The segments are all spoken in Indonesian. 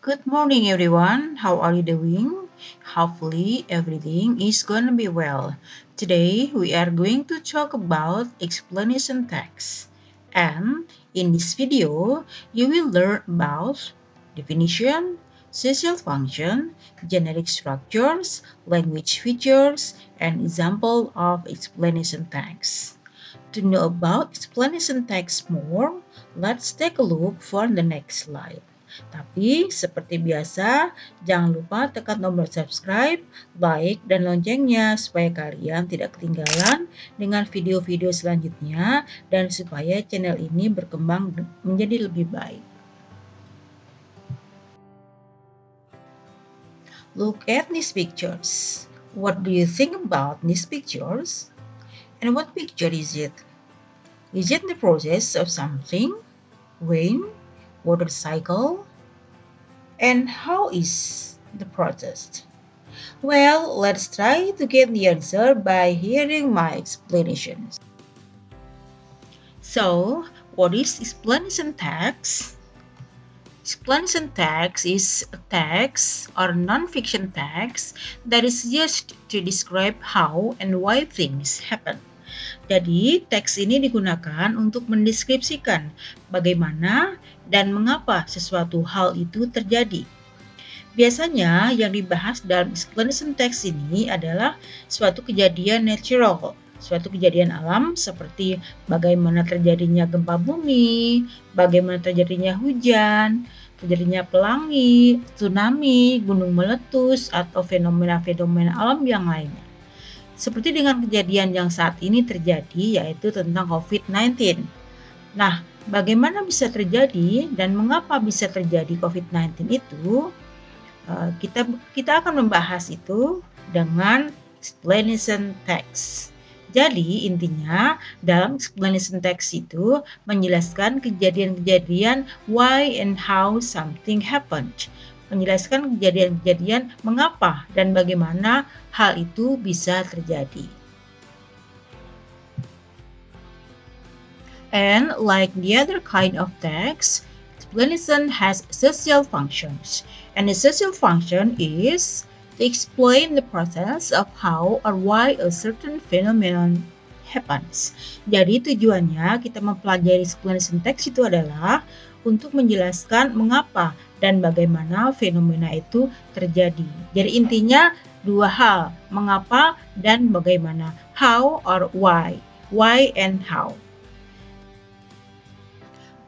Good morning, everyone. How are you doing? Hopefully, everything is gonna be well. Today, we are going to talk about explanation text. And in this video, you will learn about definition, social function, generic structures, language features, and example of explanation text. To know about explanation text more, let's take a look for the next slide. Tapi seperti biasa, jangan lupa tekan tombol subscribe, like, dan loncengnya supaya kalian tidak ketinggalan dengan video-video selanjutnya dan supaya channel ini berkembang menjadi lebih baik. Look at these pictures. What do you think about these pictures? And what picture is it? Is it the process of something? Rain? Motorcycle? And how is the process? Well, let's try to get the answer by hearing my explanations. So, what is explanation text? Explanation text is a text or non-fiction text that is used to describe how and why things happen. Jadi, teks ini digunakan untuk mendeskripsikan bagaimana dan mengapa sesuatu hal itu terjadi. Biasanya yang dibahas dalam explanation text ini adalah suatu kejadian natural, suatu kejadian alam seperti bagaimana terjadinya gempa bumi, bagaimana terjadinya hujan, terjadinya pelangi, tsunami, gunung meletus, atau fenomena-fenomena alam yang lainnya. Seperti dengan kejadian yang saat ini terjadi, yaitu tentang COVID-19. Nah, bagaimana bisa terjadi dan mengapa bisa terjadi COVID-19 itu, kita akan membahas itu dengan explanation text. Jadi, intinya dalam explanation text itu menjelaskan kejadian-kejadian why and how something happened. Menjelaskan kejadian-kejadian mengapa dan bagaimana hal itu bisa terjadi. And like the other kind of text, explanation has social functions. And the social function is to explain the process of how or why a certain phenomenon happens. Jadi tujuannya kita mempelajari explanation text itu adalah untuk menjelaskan mengapa dan bagaimana fenomena itu terjadi. Jadi intinya dua hal, mengapa dan bagaimana, how or why and how.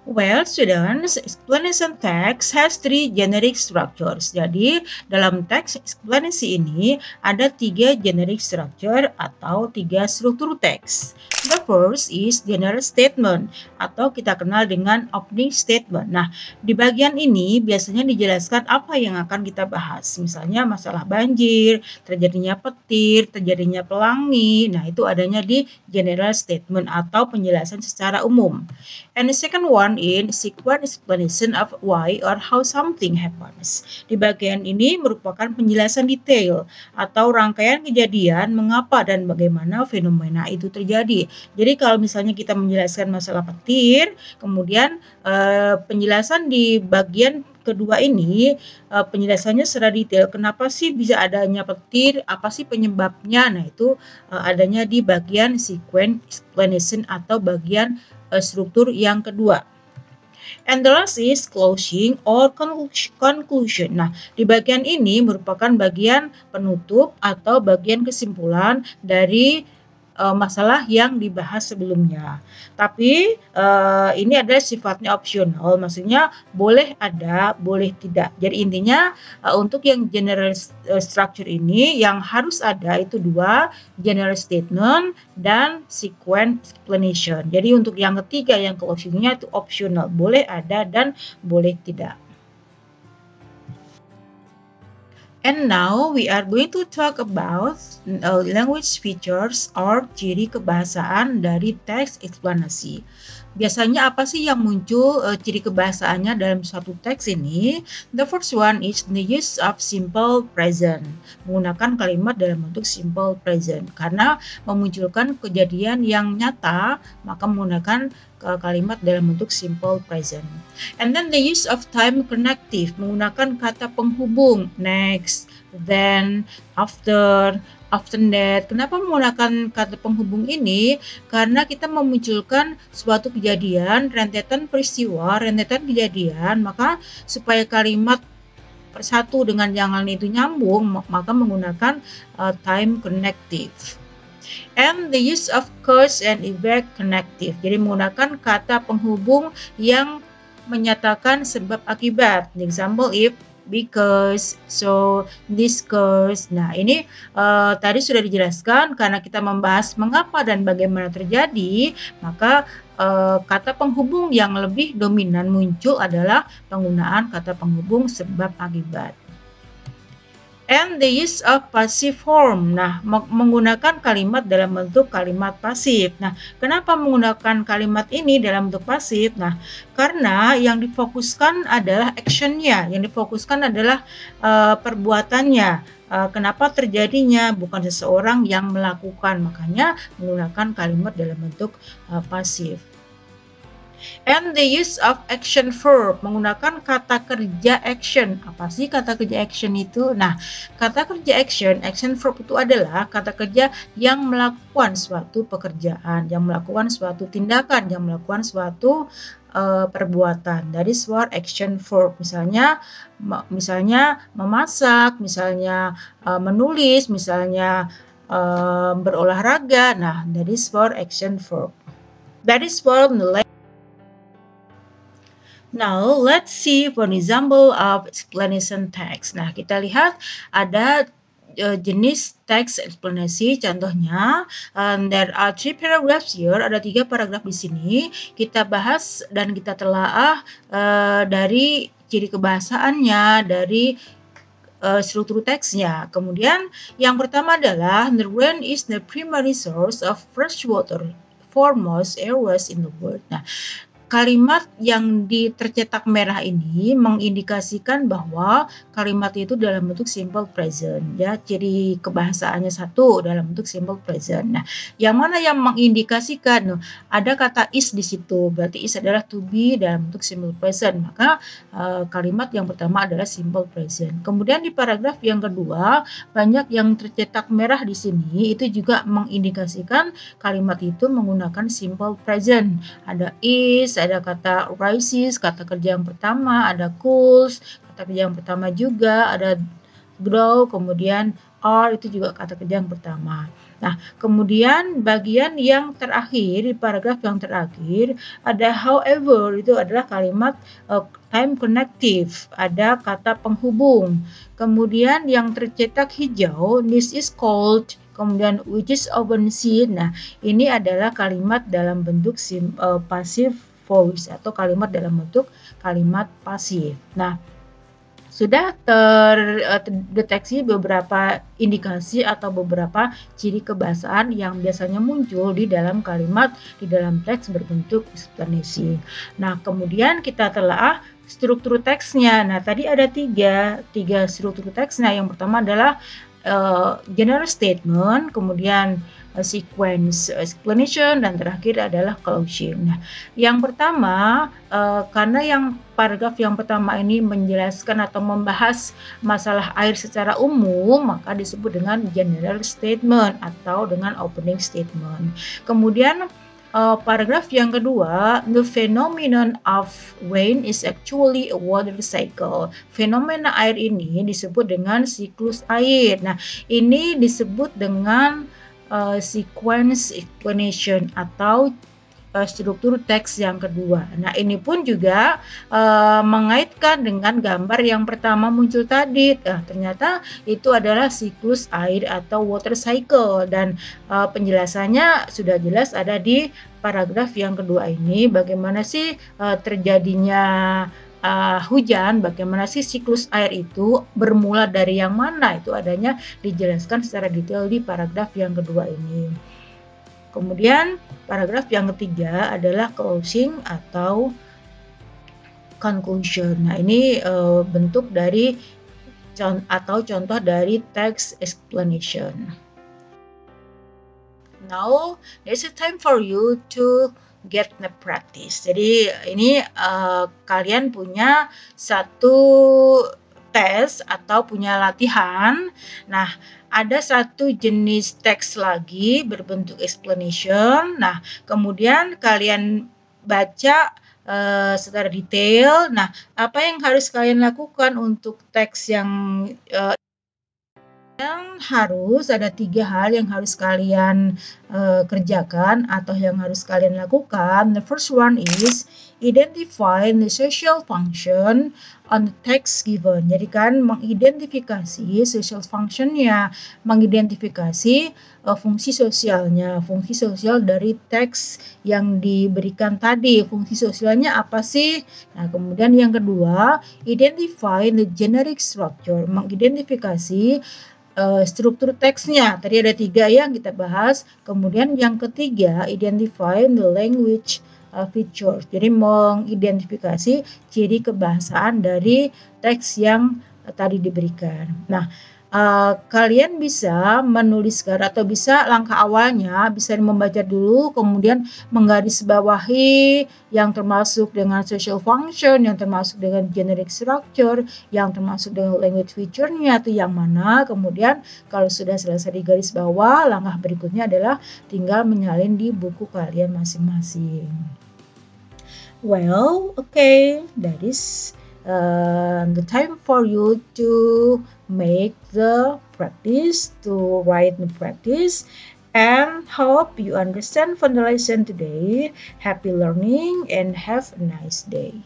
Well, students, explanation text has three generic structures. Jadi, dalam teks eksplanasi ini ada tiga generic structure atau tiga struktur teks. The first is general statement atau kita kenal dengan opening statement. Nah, di bagian ini biasanya dijelaskan apa yang akan kita bahas. Misalnya masalah banjir, terjadinya petir, terjadinya pelangi. Nah, itu adanya di general statement atau penjelasan secara umum. And the second one in sequence explanation of why or how something happens. Di bagian ini merupakan penjelasan detail atau rangkaian kejadian mengapa dan bagaimana fenomena itu terjadi. Jadi kalau misalnya kita menjelaskan masalah petir, kemudian penjelasan di bagian kedua ini penjelasannya secara detail. Kenapa sih bisa adanya petir? Apa sih penyebabnya? Nah, itu adanya di bagian sequence explanation atau bagian struktur yang kedua. And the last is closing or conclusion. Nah, di bagian ini merupakan bagian penutup atau bagian kesimpulan dari masalah yang dibahas sebelumnya. Tapi ini adalah sifatnya opsional, maksudnya boleh ada, boleh tidak. Jadi intinya untuk yang general structure ini yang harus ada itu dua, general statement dan sequence explanation. Jadi untuk yang ketiga yang closingnya itu optional, boleh ada dan boleh tidak. And now we are going to talk about language features or ciri kebahasaan dari teks eksplanasi. Biasanya apa sih yang muncul ciri kebahasaannya dalam suatu teks ini? The first one is the use of simple present. Menggunakan kalimat dalam bentuk simple present. Karena memunculkan kejadian yang nyata, maka menggunakan kalimat dalam bentuk simple present. And then the use of time connective, menggunakan kata penghubung next, then, after that. Kenapa menggunakan kata penghubung ini? Karena kita memunculkan suatu kejadian, rentetan peristiwa, rentetan kejadian, maka supaya kalimat satu dengan yang lain itu nyambung, maka menggunakan time connective. And the use of cause and effect connective, jadi menggunakan kata penghubung yang menyatakan sebab akibat. Example, if, because, so, this cause. Nah, ini tadi sudah dijelaskan karena kita membahas mengapa dan bagaimana terjadi, maka kata penghubung yang lebih dominan muncul adalah penggunaan kata penghubung sebab akibat. And the use of passive form. Nah, menggunakan kalimat dalam bentuk kalimat pasif. Nah, kenapa menggunakan kalimat ini dalam bentuk pasif? Nah, karena yang difokuskan adalah actionnya, yang difokuskan adalah perbuatannya. Kenapa terjadinya, bukan seseorang yang melakukan. Makanya menggunakan kalimat dalam bentuk pasif. And the use of action verb, menggunakan kata kerja action. Apa sih kata kerja action itu? Nah, kata kerja action verb itu adalah kata kerja yang melakukan suatu pekerjaan, yang melakukan suatu tindakan, yang melakukan suatu perbuatan. That is for action verb. Misalnya memasak, misalnya menulis, misalnya berolahraga. Nah, that is for action verb. That is for the. Now, let's see for an example of explanation text. Nah, kita lihat ada jenis teks eksplanasi. Contohnya, there are 3 paragraphs here. Ada 3 paragraf di sini. Kita bahas dan kita telaah dari ciri kebahasaannya, dari struktur teksnya. Kemudian, yang pertama adalah the rain is the primary source of fresh water for most areas in the world. Nah, kalimat yang tercetak merah ini mengindikasikan bahwa kalimat itu dalam bentuk simple present, ya, ciri kebahasaannya satu dalam bentuk simple present. Nah, yang mana yang mengindikasikan? Ada kata is di situ, berarti is adalah to be dalam bentuk simple present. Maka kalimat yang pertama adalah simple present. Kemudian di paragraf yang kedua, banyak yang tercetak merah di sini, itu juga mengindikasikan kalimat itu menggunakan simple present. Ada is, ada kata rises, kata kerja yang pertama, ada cools, kata kerja yang pertama juga, ada grow, kemudian are, itu juga kata kerja yang pertama. Nah, kemudian bagian yang terakhir, di paragraf yang terakhir, ada however, itu adalah kalimat time connective, ada kata penghubung. Kemudian yang tercetak hijau, this is called, kemudian which is often seen. Nah, ini adalah kalimat dalam bentuk passive voice atau kalimat dalam bentuk kalimat pasif. Nah, sudah terdeteksi beberapa indikasi atau beberapa ciri kebahasaan yang biasanya muncul di dalam kalimat di dalam teks berbentuk eksplanasi. Nah, kemudian kita telah struktur teksnya. Nah, tadi ada tiga struktur teks. Nah, yang pertama adalah general statement, kemudian sequence explanation, dan terakhir adalah closing. Nah, yang pertama, karena yang paragraf yang pertama ini menjelaskan atau membahas masalah air secara umum, maka disebut dengan general statement atau dengan opening statement. Kemudian paragraf yang kedua, the phenomenon of rain is actually a water cycle. Fenomena air ini disebut dengan siklus air. Nah, ini disebut dengan sequence explanation atau struktur teks yang kedua. Nah, ini pun juga mengaitkan dengan gambar yang pertama muncul tadi. Ternyata itu adalah siklus air atau water cycle, dan penjelasannya sudah jelas ada di paragraf yang kedua ini. Bagaimana sih terjadinya hujan, bagaimana sih siklus air itu bermula dari yang mana, itu adanya dijelaskan secara detail di paragraf yang kedua ini. Kemudian paragraf yang ketiga adalah closing atau conclusion. Nah, ini bentuk dari atau contoh dari text explanation. Now, there's a time for you to get the practice. Jadi ini kalian punya satu tes atau punya latihan. Nah, ada satu jenis teks lagi berbentuk explanation. Nah, kemudian kalian baca secara detail. Nah, apa yang harus kalian lakukan untuk teks yang ada 3 hal yang harus kalian kerjakan atau yang harus kalian lakukan. The first one is identify the social function on the text given. Jadi kan mengidentifikasi social function-nya, mengidentifikasi fungsi sosialnya, fungsi sosial dari teks yang diberikan tadi. Fungsi sosialnya apa sih? Nah, kemudian yang kedua, identify the generic structure, mengidentifikasi struktur teksnya. Tadi ada 3 yang kita bahas. Kemudian yang ketiga, identify the language features. Jadi mengidentifikasi ciri kebahasaan dari teks yang tadi diberikan. Nah, kalian bisa menuliskan atau bisa langkah awalnya bisa membaca dulu, kemudian menggarisbawahi yang termasuk dengan social function, yang termasuk dengan generic structure, yang termasuk dengan language feature-nya itu yang mana. Kemudian kalau sudah selesai di garis bawah, langkah berikutnya adalah tinggal menyalin di buku kalian masing-masing. Well, okay, that is the time for you to make the practice, to write the practice, and hope you understand from the lesson today. Happy learning and have a nice day.